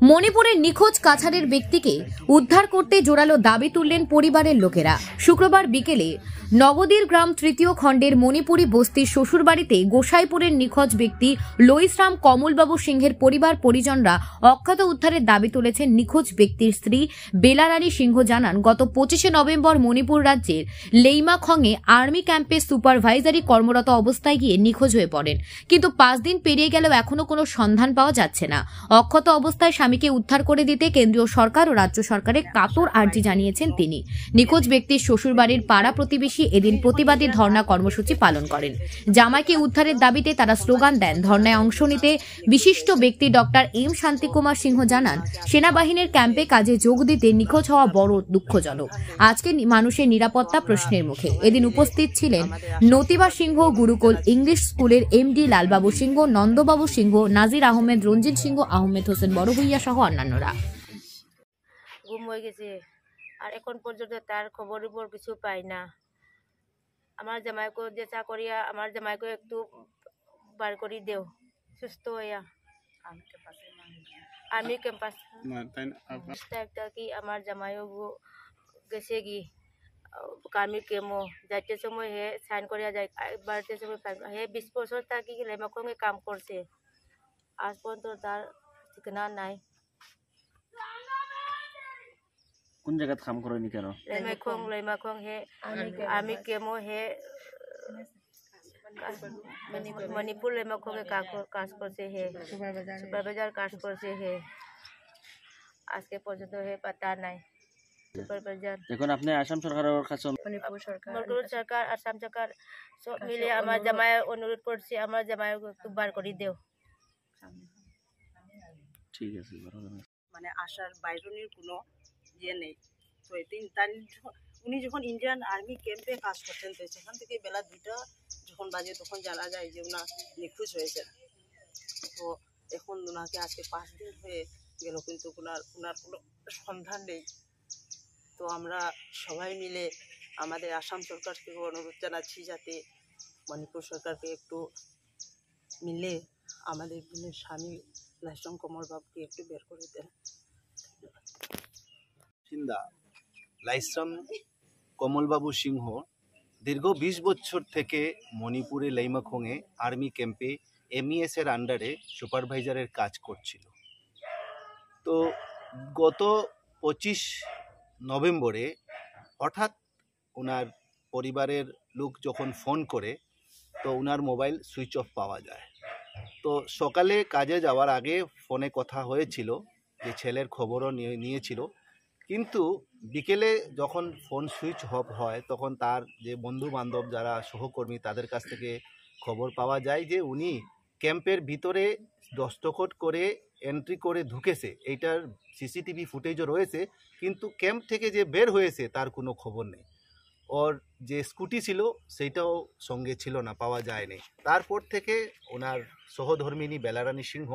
মণিপুরের নিখোঁজ কাছাড়ের ব্যক্তিকে উদ্ধার করতে জোরালো দাবি তুললেন পরিবারের লোকেরা। শুক্রবার বিকেলে নবদ্বীপ গ্রাম তৃতীয় খণ্ডের মণিপুরী বস্তির শ্বশুরবাড়িতে গোসাইপুরের নিখোঁজ ব্যক্তি লইসরাম কমলবাবু সিংহের পরিবার পরিজনরা অক্ষত উদ্ধারের দাবি তুলেছেন। নিখোঁজ ব্যক্তির স্ত্রী বেলারানী সিংহ জানান, গত 25শে নভেম্বর মণিপুর রাজ্যের লেইমাখংয়ে আর্মি ক্যাম্পে সুপারভাইজারি কর্মরত অবস্থায় গিয়ে নিখোঁজ হয়ে পড়েন, কিন্তু 5 দিন পেরিয়ে গেলেও এখনো কোনো সন্ধান পাওয়া যাচ্ছে না। অক্ষত অবস্থায় স্বামীকে উদ্ধার করে দিতে কেন্দ্রীয় সরকার ও রাজ্য সরকারের কাতর আর্জি জানিয়েছেন তিনি। নিখোঁজ ব্যক্তির শ্বশুরবাড়ির পাড়া প্রতিবেশী এদিন প্রতিবাদী ধর্ণা কর্মসূচি পালন করেন। জামাইকে উদ্ধারের দাবিতে তারা স্লোগান দেন। ধর্ণায় অংশ নিতে বিশিষ্ট ব্যক্তি ডক্টর এম শান্তিকুমার সিংহ জানান, সেনাবাহিনীর ক্যাম্পে কাজে যোগ দিতে নিখোঁজ হওয়া বড় দুঃখজনক। আজকে মানুষের নিরাপত্তা প্রশ্নের মুখে। এদিন উপস্থিত ছিলেন নতিবা সিংহ, গুরুকুল ইংলিশ স্কুলের এমডি লালবাবু সিংহ, নন্দবাবু সিংহ, নাজির আহমেদ, রঞ্জিত সিংহ, আহমেদ হোসেন বড়ভূইয়া সহ অন্যান্যরা। গুম হয়ে গেছে আর এখন পর্যন্ত তার খবর কিছু পাই না। আমার জামাইকে যে চাকরিয়া, আমার জামাইকে একটু বার করে দেও, সুস্থ হইয়া আর্মি ক্যাম্পাস কি আমার জামাইও গেছে কি আর্মি কেমো যাইতে সময় হে সাইন করিয়া যায়, বাড়িতে সময় হে 20 বছর থাকি লেমাখংয়ে কাম করছে, আজ পর্যন্ত তার ঠিকানা নাই। কোন জায়গাত কাম করেনি কেন? লেমাখং হে আর্মি কেমো হে মণিপুর লেমাখংয়ে কাজ করছে, হে সুপারভাইজার কাজ করছে, হে আজকে পর্যন্ত হে পাতা নাই। এখন আপনি আসাম সরকারের কাছে, মণিপুর সরকার, আসাম সরকার সব মিলে আমার জামাই অনুরোধ করছি, আমার জামাই একটু বার করে দেও। ঠিক আছে, মানে আসার বাইরের কোনো ইয়ে নেই। তো তার উনি যখন ইন্ডিয়ান আর্মি ক্যাম্পে কাজ করতেন, তো সেখান থেকে বেলা 2টা যখন বাজে তখন জানা যায় যে ওনার নিখোঁজ হয়েছে। তো এখন ওনাকে আজকে 5 দিন হয়ে গেল, কিন্তু ওনার কোনো সন্ধান নেই। তো আমরা সবাই মিলে আমাদের আসাম সরকার থেকে অনুরোধ জানাচ্ছি যাতে মণিপুর সরকারকে একটু মিলে আমাদের বোনের স্বামী লইসরাম কমলবাবুকে একটু বের করে দেন। লইসরাম কমলবাবু সিংহ দীর্ঘ 20 বছর থেকে মণিপুরে লেইমাখংয়ে আর্মি ক্যাম্পে MES এর আন্ডারে সুপারভাইজারের কাজ করছিল। তো গত 25 নভেম্বরে হঠাৎ ওনার পরিবারের লোক যখন ফোন করে, তো ওনার মোবাইল সুইচ অফ পাওয়া যায়। তো সকালে কাজে যাওয়ার আগে ফোনে কথা হয়েছিল, যে ছেলের খবরও নিয়েছিল, কিন্তু বিকেলে যখন ফোন সুইচ অফ হয় তখন তার যে বন্ধু বান্ধব যারা সহকর্মী তাদের কাছ থেকে খবর পাওয়া যায় যে উনি ক্যাম্পের ভিতরে দস্তখত করে এন্ট্রি করে ঢুকেছে। এইটার CCTV ফুটেজও রয়েছে, কিন্তু ক্যাম্প থেকে যে বের হয়েছে তার কোনো খবর নেই। ওর যে স্কুটি ছিল সেইটাও সঙ্গে ছিল না, পাওয়া যায়নি। তারপর থেকে ওনার সহধর্মিনী বেলারানী সিংহ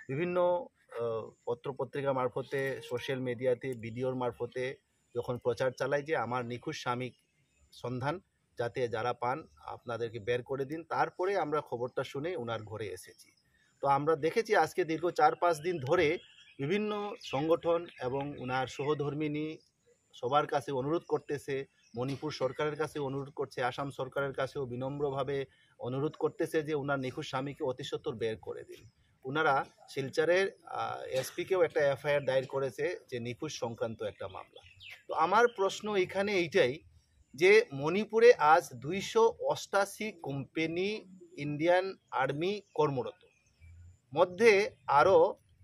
বিভিন্ন পত্রপত্রিকা মারফতে, সোশ্যাল মিডিয়াতে, ভিডিওর মারফতে যখন প্রচার চালায় যে আমার নিখোঁজ স্বামী সন্ধান যাতে যারা পান আপনাদেরকে বের করে দিন, তারপরে আমরা খবরটা শুনে ওনার ঘরে এসেছি। তো আমরা দেখেছি আজকে দীর্ঘ 4-5 দিন ধরে বিভিন্ন সংগঠন এবং ওনার সহধর্মিনী সবার কাছে অনুরোধ করতেছে, মণিপুর সরকারের কাছে অনুরোধ করছে, আসাম সরকারের কাছেও বিনম্রভাবে অনুরোধ করতেছে যে ওনার নিখোঁজ স্বামীকে অতি সত্বর বের করে দিন। ওনারা শিলচরের SP-কেও একটা FIR দায়ের করেছে যে নিখোঁজ সংক্রান্ত একটা মামলা। তো আমার প্রশ্ন এখানে এইটাই যে মণিপুরে আজ 288 কোম্পানি ইন্ডিয়ান আর্মি কর্মরত, মধ্যে আরও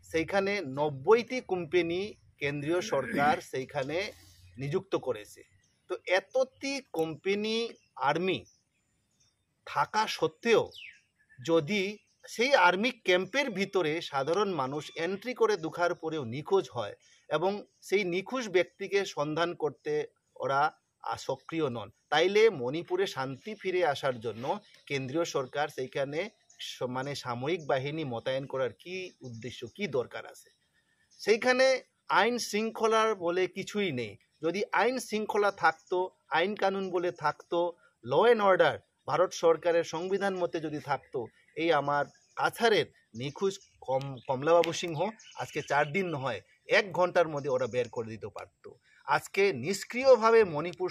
সেইখানে 90টি কোম্পানি কেন্দ্রীয় সরকার সেইখানে নিযুক্ত করেছে। তো এতটি কোম্পানি আর্মি থাকা সত্ত্বেও যদি সেই আর্মি ক্যাম্পের ভিতরে সাধারণ মানুষ এন্ট্রি করে ঢোকার পরেও নিখোঁজ হয় এবং সেই নিখোঁজ ব্যক্তিকে সন্ধান করতে ওরা সক্রিয় নন, তাইলে মণিপুরে শান্তি ফিরে আসার জন্য কেন্দ্রীয় সরকার সেইখানে মানে সামরিক বাহিনী মোতায়েন করার কি উদ্দেশ্য, কি দরকার আছে? সেইখানে আইন শৃঙ্খলার বলে কিছুই নেই। যদি আইন শৃঙ্খলা থাকতো, আইন কানুন বলে থাকতো, ল অ্যান্ড অর্ডার ভারত সরকারের সংবিধান মতে যদি থাকতো, এই আমার কাছাড়ের নিখোঁজ কমলাবাবু সিংহ আজকে 4 দিন নয় 1 ঘন্টার মধ্যে ওরা বের করে দিতে পারতো। আজকে নিষ্ক্রিয়ভাবে মণিপুর